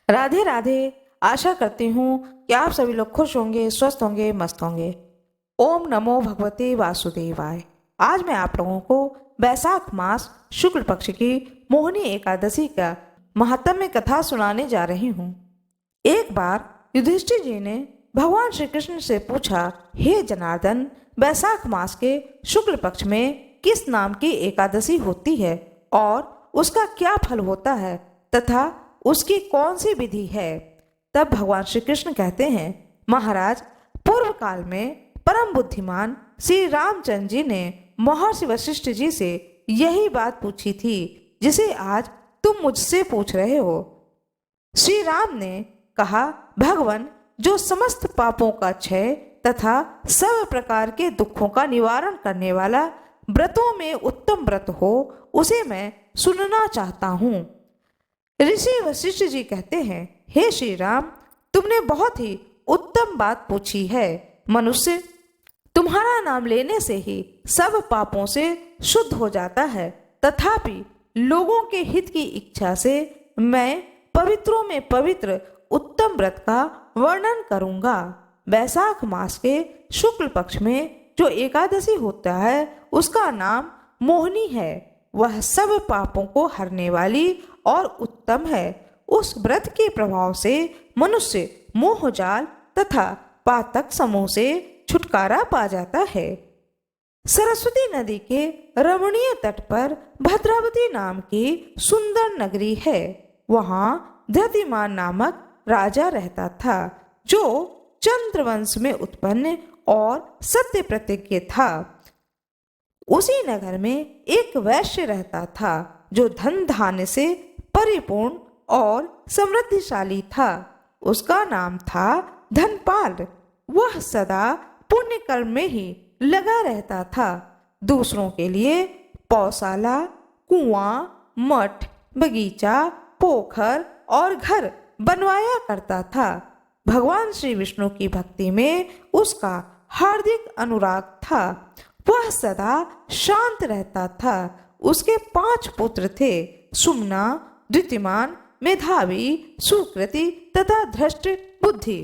राधे राधे। आशा करती हूँ कि आप सभी लोग खुश होंगे, स्वस्थ होंगे, मस्त होंगे। ओम नमो भगवते वासुदेवाय। आज मैं आप लोगों को वैशाख मास शुक्ल पक्ष की मोहिनी एकादशी का महात्म्य कथा सुनाने जा रही हूँ। एक बार युधिष्ठिर जी ने भगवान श्री कृष्ण से पूछा, हे जनार्दन, वैशाख मास के शुक्ल पक्ष में किस नाम की एकादशी होती है और उसका क्या फल होता है तथा उसकी कौन सी विधि है। तब भगवान श्री कृष्ण कहते हैं, महाराज, पूर्व काल में परम बुद्धिमान श्री रामचंद्र जी ने महर्षि वशिष्ठ जी से यही बात पूछी थी जिसे आज तुम मुझसे पूछ रहे हो। श्री राम ने कहा, भगवान, जो समस्त पापों का क्षय तथा सब प्रकार के दुखों का निवारण करने वाला व्रतों में उत्तम व्रत हो, उसे मैं सुनना चाहता हूँ। ऋषि वशिष्ठ जी कहते हैं, हे श्री राम, तुमने बहुत ही उत्तम बात पूछी है। मनुष्य तुम्हारा नाम लेने से ही सब पापों से शुद्ध हो जाता है, तथापि लोगों के हित की इच्छा से मैं पवित्रों में पवित्र उत्तम व्रत का वर्णन करूंगा। वैशाख मास के शुक्ल पक्ष में जो एकादशी होता है उसका नाम मोहिनी है। वह सब पापों को हरने वाली और उत्तम है। उस व्रत के प्रभाव से मनुष्य मोहजाल तथा पातक समूह से छुटकारा पा जाता है। सरस्वती नदी के रमणीय तट पर भद्रावती नाम की सुंदर नगरी है। वहाँ धृतिमान नामक राजा रहता था, जो चंद्रवंश में उत्पन्न और सत्य प्रतिज्ञ था। उसी नगर में एक वैश्य रहता था, जो धन धान्य से परिपूर्ण और समृद्धिशाली था। उसका नाम था धनपाल। वह सदा पुण्य कर्म में ही लगा रहता था। दूसरों के लिए पौशाला, कुआं, मठ, बगीचा, पोखर और घर बनवाया करता था। भगवान श्री विष्णु की भक्ति में उसका हार्दिक अनुराग था। वह सदा शांत रहता था। उसके 5 पुत्र थे, सुमना, द्युतिमान, मेधावी, सुकृति तथा धृष्ट बुद्धि।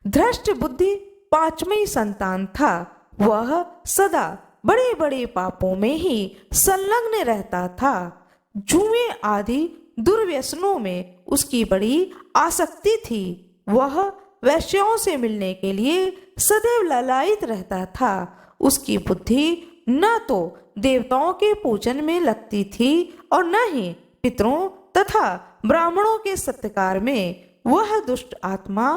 धृष्ट बुद्धि 5वां संतान था। वह सदा बड़े बड़े पापों में ही संलग्न रहता था। जुए आदि दुर्व्यसनों में उसकी बड़ी आसक्ति थी। वह वैश्यों से मिलने के लिए सदैव ललायित रहता था। उसकी बुद्धि न तो देवताओं के पूजन में लगती थी और न ही पितरों तथा ब्राह्मणों के सत्कार में। वह दुष्ट आत्मा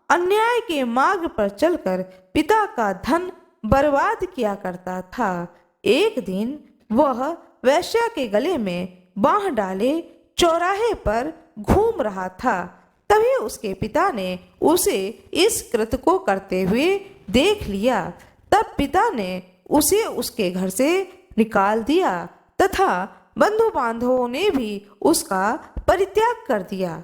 अन्याय के मार्ग पर चलकर पिता का धन बर्बाद किया करता था। एक दिन वह वैश्या के गले में बांह डाले चौराहे पर घूम रहा था। तभी उसके पिता ने उसे इस कृत्य को करते हुए देख लिया। तब पिता ने उसे उसके घर से निकाल दिया तथा बंधु बांधवों ने भी उसका परित्याग कर दिया।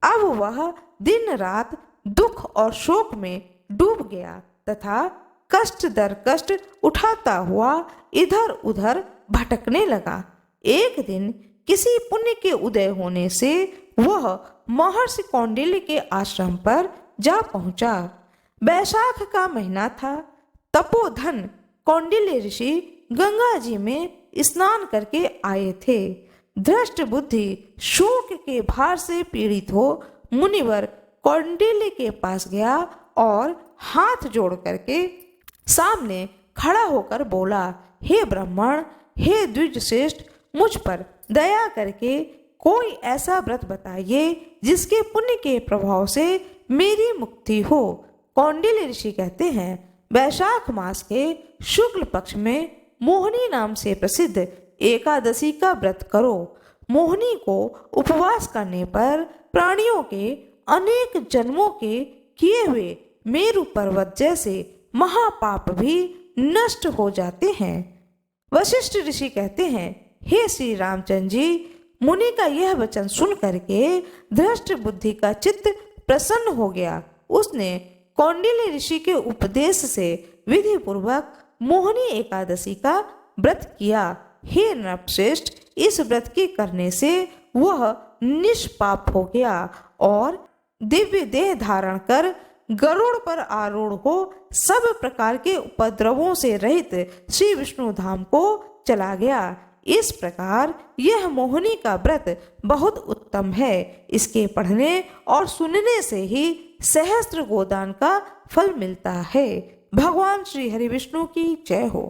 अब वह दिन रात दुख और शोक में डूब गया तथा कष्ट दर कष्ट उठाता हुआ इधर उधर भटकने लगा। एक दिन किसी पुण्य के उदय होने से वह महर्षि कौंडिल्य के आश्रम पर जा पहुंचा। वैशाख का महीना था। तपोधन कौंडिल्य ऋषि गंगा जी में स्नान करके आए थे। धृष्ट बुद्धि शोक के भार से पीड़ित हो मुनिवर कौंडिल्य के पास गया और हाथ जोड़ करके सामने खड़ा होकर बोला, हे ब्राह्मण, हे द्विज श्रेष्ठ, मुझ पर दया करके कोई ऐसा व्रत बताइए जिसके पुण्य के प्रभाव से मेरी मुक्ति हो। कौंडिल्य ऋषि कहते हैं, वैशाख मास के शुक्ल पक्ष में मोहिनी नाम से प्रसिद्ध एकादशी का व्रत करो। मोहिनी को उपवास करने पर प्राणियों के अनेक जन्मों के किए हुए मेरु पर्वत जैसे महापाप भी नष्ट हो जाते हैं। वशिष्ठ ऋषि कहते हैं, हे श्री रामचंद्र जी, मुनि का यह वचन सुन करके धृष्ट बुद्धि का चित्त प्रसन्न हो गया। उसने कौंडिल्य ऋषि के उपदेश से विधि पूर्वक मोहिनी एकादशी का व्रत किया। हे नृपश्रेष्ठ, इस व्रत के करने से वह निष्पाप हो गया और दिव्य देह धारण कर गरुड़ पर आरूढ़ हो सब प्रकार के उपद्रवों से रहित श्री विष्णु धाम को चला गया। इस प्रकार यह मोहिनी का व्रत बहुत उत्तम है। इसके पढ़ने और सुनने से ही सहस्त्र गोदान का फल मिलता है। भगवान श्री हरि विष्णु की जय हो,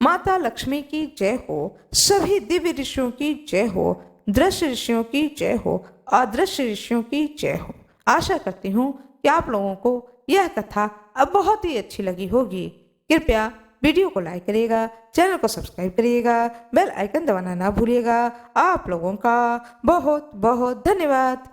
माता लक्ष्मी की जय हो, सभी दिव्य ऋषियों की जय हो, दृश्य ऋषियों की जय हो, अदृश्य ऋषियों की जय हो। आशा करती हूँ कि आप लोगों को यह कथा अब बहुत ही अच्छी लगी होगी। कृपया वीडियो को लाइक करिएगा, चैनल को सब्सक्राइब करिएगा, बेल आइकन दबाना ना भूलिएगा। आप लोगों का बहुत बहुत धन्यवाद।